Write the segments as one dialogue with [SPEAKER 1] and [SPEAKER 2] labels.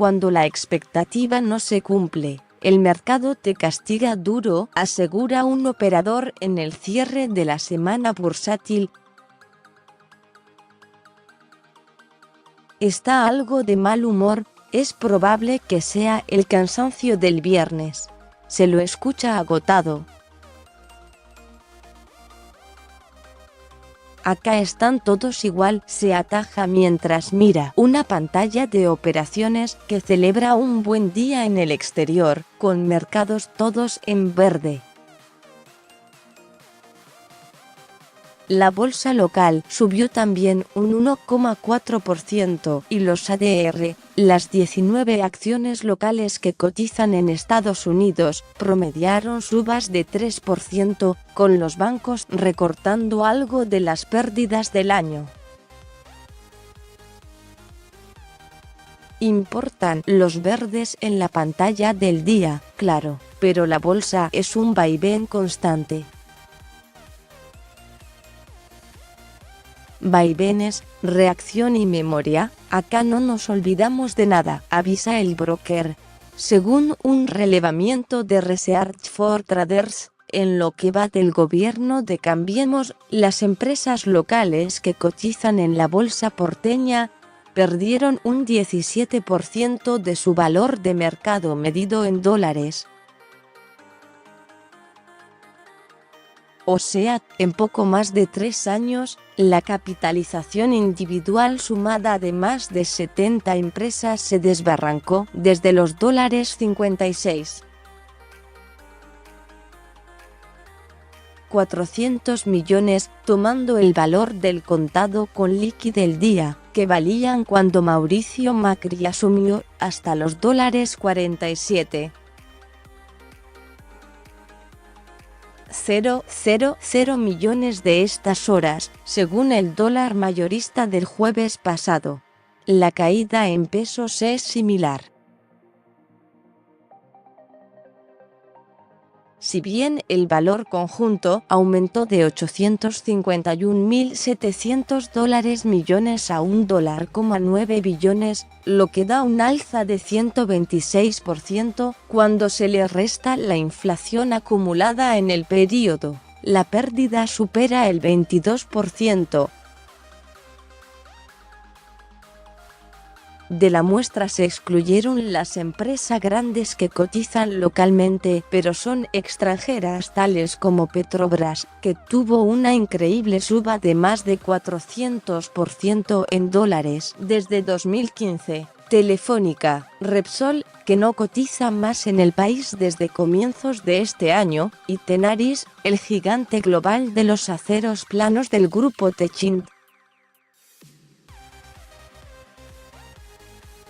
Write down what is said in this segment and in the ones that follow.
[SPEAKER 1] Cuando la expectativa no se cumple, el mercado te castiga duro, asegura un operador en el cierre de la semana bursátil. Está algo de mal humor, es probable que sea el cansancio del viernes. Se lo escucha agotado. Acá están todos igual, se ataja mientras mira una pantalla de operaciones que celebra un buen día en el exterior, con mercados todos en verde. La bolsa local subió también un 1,4% y los ADR, las 19 acciones locales que cotizan en Estados Unidos, promediaron subas de 3%, con los bancos recortando algo de las pérdidas del año. Importan los verdes en la pantalla del día, claro, pero la bolsa es un vaivén constante. Vaivenes, reacción y memoria, acá no nos olvidamos de nada, avisa el broker. Según un relevamiento de Research for Traders, en lo que va del gobierno de Cambiemos, las empresas locales que cotizan en la bolsa porteña perdieron un 17% de su valor de mercado medido en dólares. O sea, en poco más de 3 años, la capitalización individual sumada de más de 70 empresas se desbarrancó desde los $56. 400 millones, tomando el valor del contado con liqui del día, que valían cuando Mauricio Macri asumió, hasta los $47. 0,000 millones de estas horas, según el dólar mayorista del jueves pasado. La caída en pesos es similar. Si bien el valor conjunto aumentó de $851.700 millones a $1,9 billones, lo que da un alza de 126%, cuando se le resta la inflación acumulada en el periodo, la pérdida supera el 22%. De la muestra se excluyeron las empresas grandes que cotizan localmente pero son extranjeras, tales como Petrobras, que tuvo una increíble suba de más de 400% en dólares desde 2015, Telefónica, Repsol, que no cotiza más en el país desde comienzos de este año, y Tenaris, el gigante global de los aceros planos del grupo Techint.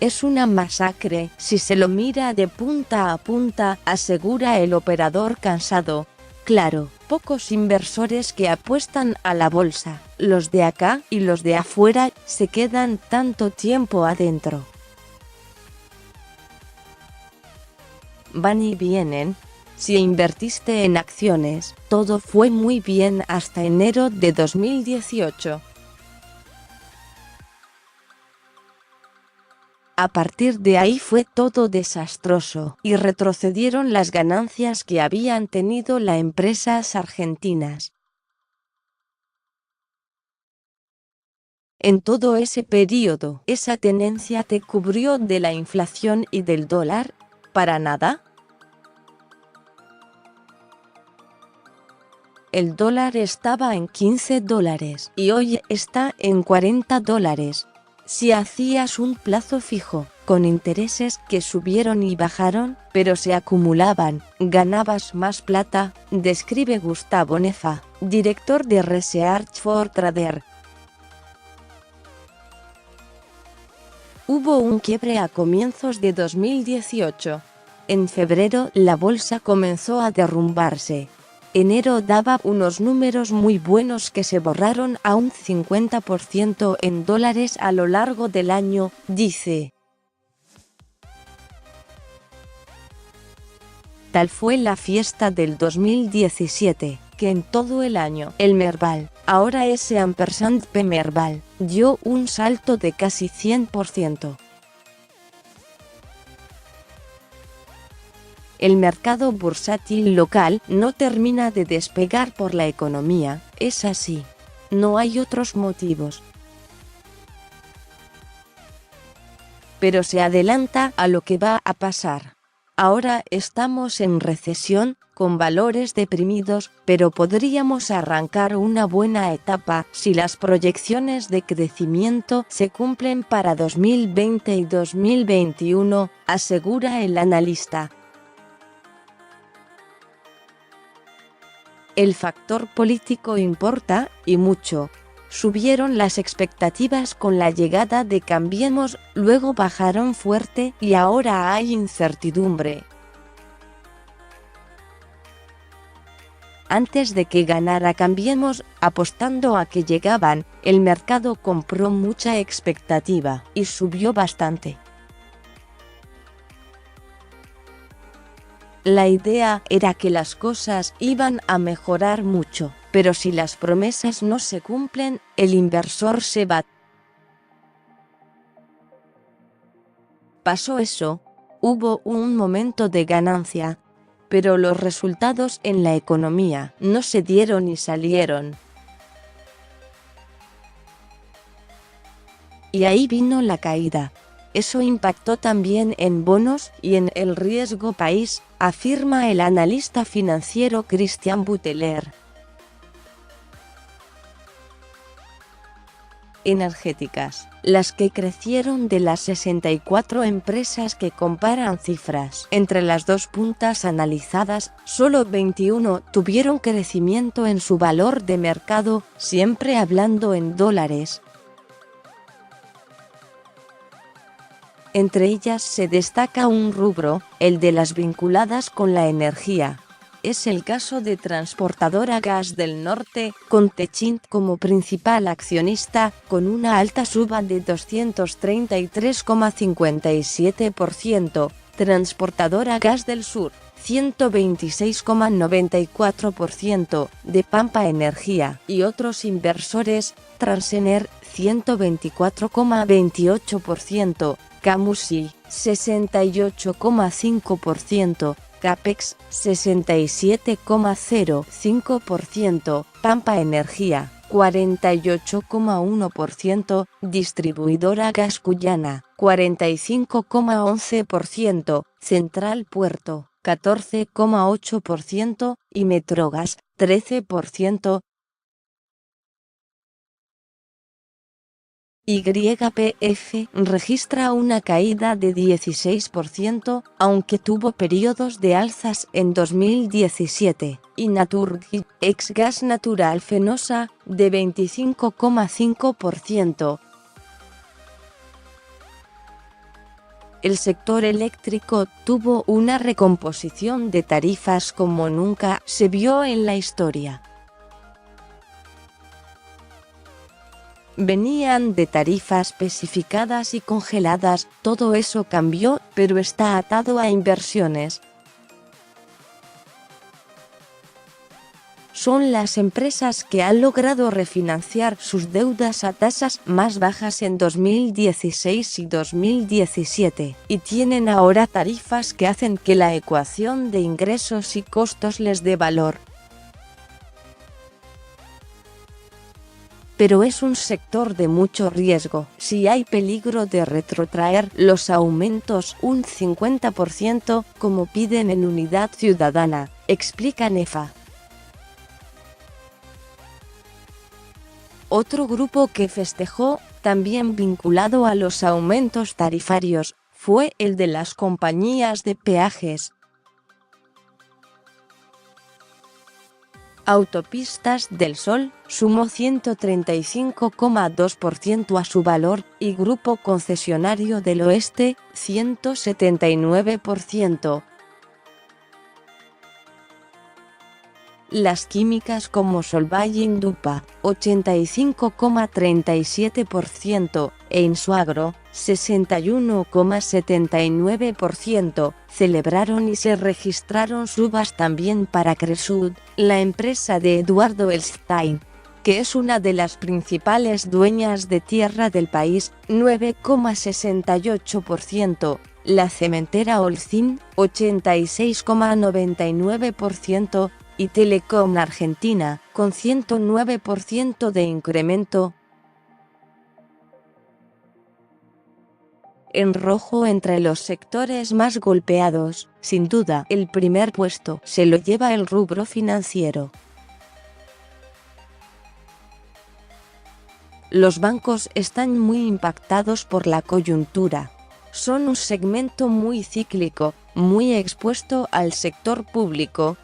[SPEAKER 1] Es una masacre si se lo mira de punta a punta, asegura el operador cansado. Claro, pocos inversores que apuestan a la bolsa, los de acá y los de afuera, se quedan tanto tiempo adentro. Van y vienen. Si invertiste en acciones, todo fue muy bien hasta enero de 2018. A partir de ahí fue todo desastroso, y retrocedieron las ganancias que habían tenido las empresas argentinas. En todo ese periodo, ¿esa tenencia te cubrió de la inflación y del dólar? ¿Para nada? El dólar estaba en $15 y hoy está en $40. Si hacías un plazo fijo, con intereses que subieron y bajaron, pero se acumulaban, ganabas más plata, describe Gustavo Nefa, director de Research for Traders. Hubo un quiebre a comienzos de 2018. En febrero la bolsa comenzó a derrumbarse. Enero daba unos números muy buenos que se borraron a un 50% en dólares a lo largo del año, dice. Tal fue la fiesta del 2017, que en todo el año el Merval, ahora S&P Merval, dio un salto de casi 100%. el mercado bursátil local no termina de despegar por la economía, es así. No hay otros motivos. Pero se adelanta a lo que va a pasar. Ahora estamos en recesión, con valores deprimidos, pero podríamos arrancar una buena etapa si las proyecciones de crecimiento se cumplen para 2020 y 2021, asegura el analista. El factor político importa, y mucho. Subieron las expectativas con la llegada de Cambiemos, luego bajaron fuerte y ahora hay incertidumbre. Antes de que ganara Cambiemos, apostando a que llegaban, el mercado compró mucha expectativa y subió bastante. La idea era que las cosas iban a mejorar mucho, pero si las promesas no se cumplen, el inversor se va. Pasó eso, hubo un momento de ganancia, pero los resultados en la economía no se dieron y salieron. Y ahí vino la caída. Eso impactó también en bonos y en el riesgo país, afirma el analista financiero Christian Butler. Energéticas, las que crecieron de las 64 empresas que comparan cifras. Entre las dos puntas analizadas, solo 21 tuvieron crecimiento en su valor de mercado, siempre hablando en dólares. Entre ellas se destaca un rubro, el de las vinculadas con la energía. Es el caso de Transportadora Gas del Norte, con Techint como principal accionista, con una alta suba de 233,57%, Transportadora Gas del Sur, 126,94%, de Pampa Energía y otros inversores, Transener, 124,28%, Camusi, 68,5%, Capex, 67,05%, Pampa Energía, 48,1%, Distribuidora Gas Cuyana, 45,11%, Central Puerto, 14,8% y Metrogas, 13%. YPF registra una caída de 16%, aunque tuvo periodos de alzas en 2017, y Naturgy, ex Gas Natural Fenosa, de 25,5%. El sector eléctrico tuvo una recomposición de tarifas como nunca se vio en la historia. Venían de tarifas especificadas y congeladas, todo eso cambió, pero está atado a inversiones. Son las empresas que han logrado refinanciar sus deudas a tasas más bajas en 2016 y 2017, y tienen ahora tarifas que hacen que la ecuación de ingresos y costos les dé valor. Pero es un sector de mucho riesgo, si hay peligro de retrotraer los aumentos un 50% como piden en Unidad Ciudadana, explica Nefa. Otro grupo que festejó, también vinculado a los aumentos tarifarios, fue el de las compañías de peajes. Autopistas del Sol sumó 135,2% a su valor, y Grupo Concesionario del Oeste, 179%. Las químicas como Solvay Dupa, 85,37%, e Insuagro, 61,79%, celebraron y se registraron subas también para Cresud, la empresa de Eduardo Elstein, que es una de las principales dueñas de tierra del país, 9,68%, la cementera Holcim, 86,99%, y Telecom Argentina, con 109% de incremento. En rojo entre los sectores más golpeados, sin duda, el primer puesto se lo lleva el rubro financiero. Los bancos están muy impactados por la coyuntura. Son un segmento muy cíclico, muy expuesto al sector público.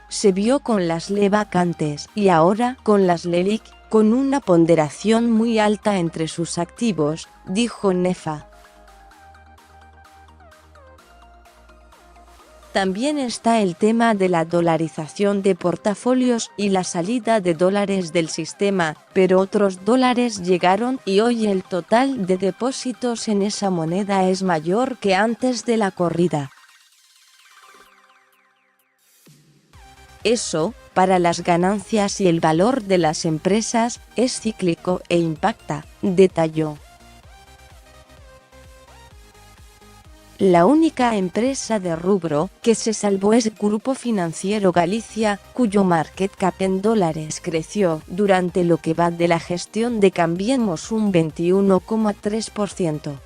[SPEAKER 1] Se vio con las LE vacantes y ahora con las LELIQ, con una ponderación muy alta entre sus activos, dijo Nefa. También está el tema de la dolarización de portafolios y la salida de dólares del sistema, pero otros dólares llegaron y hoy el total de depósitos en esa moneda es mayor que antes de la corrida. Eso, para las ganancias y el valor de las empresas, es cíclico e impacta, detalló. La única empresa de rubro que se salvó es Grupo Financiero Galicia, cuyo market cap en dólares creció durante lo que va de la gestión de Cambiemos un 21,3%.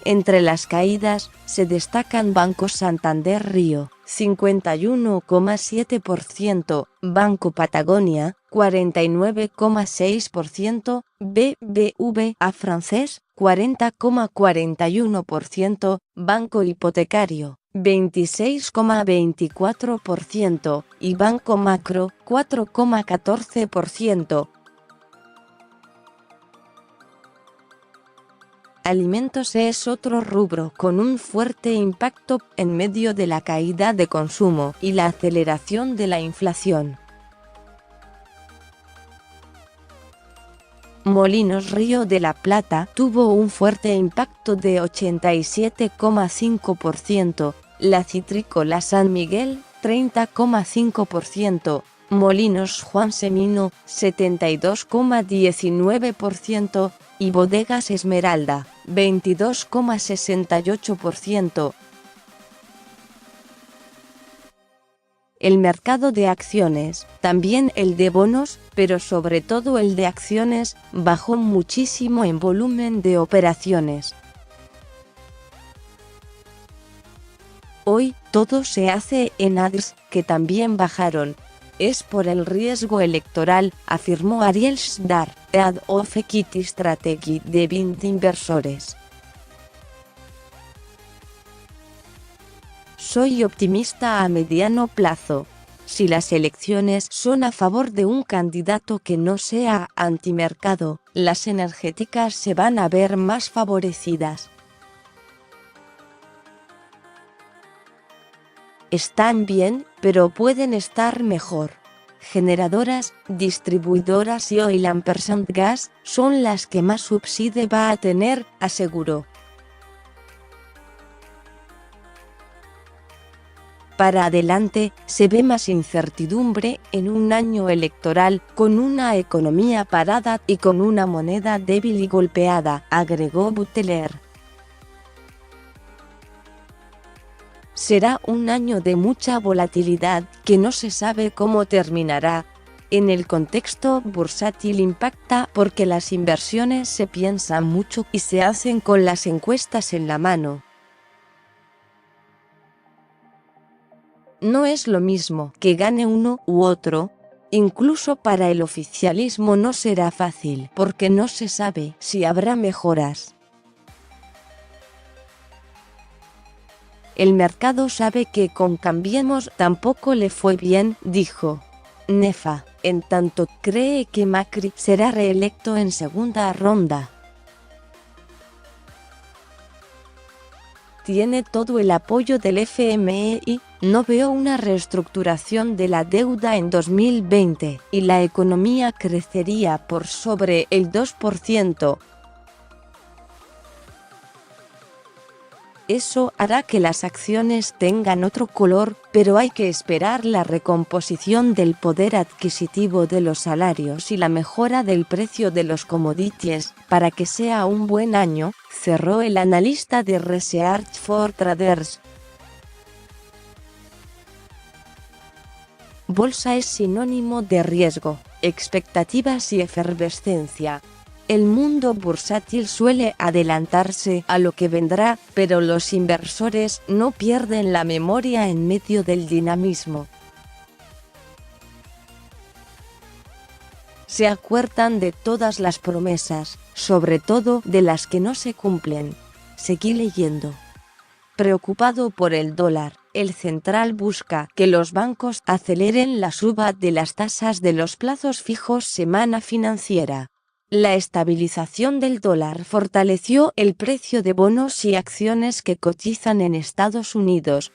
[SPEAKER 1] Entre las caídas, se destacan Banco Santander Río, 51,7%, Banco Patagonia, 49,6%, BBVA francés, 40,41%, Banco Hipotecario, 26,24% y Banco Macro, 4,14%. Alimentos es otro rubro con un fuerte impacto en medio de la caída de consumo y la aceleración de la inflación. Molinos Río de la Plata tuvo un fuerte impacto de 87,5%, la Citrícola San Miguel, 30,5%, Molinos Juan Semino, 72,19%, y Bodegas Esmeralda, 22,68%. El mercado de acciones, también el de bonos, pero sobre todo el de acciones, bajó muchísimo en volumen de operaciones. Hoy, todo se hace en ADRs, que también bajaron. Es por el riesgo electoral, afirmó Ariel Shdar, Head of Equity Strategy de Vint Inversores. Soy optimista a mediano plazo. Si las elecciones son a favor de un candidato que no sea antimercado, las energéticas se van a ver más favorecidas. Están bien, pero pueden estar mejor. Generadoras, distribuidoras y Oil & Gas son las que más subsidio va a tener, aseguró. Para adelante, se ve más incertidumbre en un año electoral, con una economía parada y con una moneda débil y golpeada, agregó Butler. Será un año de mucha volatilidad, que no se sabe cómo terminará. En el contexto bursátil impacta porque las inversiones se piensan mucho y se hacen con las encuestas en la mano. No es lo mismo que gane uno u otro. Incluso para el oficialismo no será fácil, porque no se sabe si habrá mejoras. El mercado sabe que con Cambiemos tampoco le fue bien, dijo Nefa, en tanto cree que Macri será reelecto en segunda ronda. Tiene todo el apoyo del FMI, no veo una reestructuración de la deuda en 2020, y la economía crecería por sobre el 2%. Eso hará que las acciones tengan otro color, pero hay que esperar la recomposición del poder adquisitivo de los salarios y la mejora del precio de los commodities para que sea un buen año, cerró el analista de Research for Traders. Bolsa es sinónimo de riesgo, expectativas y efervescencia. El mundo bursátil suele adelantarse a lo que vendrá, pero los inversores no pierden la memoria en medio del dinamismo. Se acuerdan de todas las promesas, sobre todo de las que no se cumplen. Seguí leyendo. Preocupado por el dólar, el central busca que los bancos aceleren la suba de las tasas de los plazos fijos semana financiera. La estabilización del dólar fortaleció el precio de bonos y acciones que cotizan en Estados Unidos,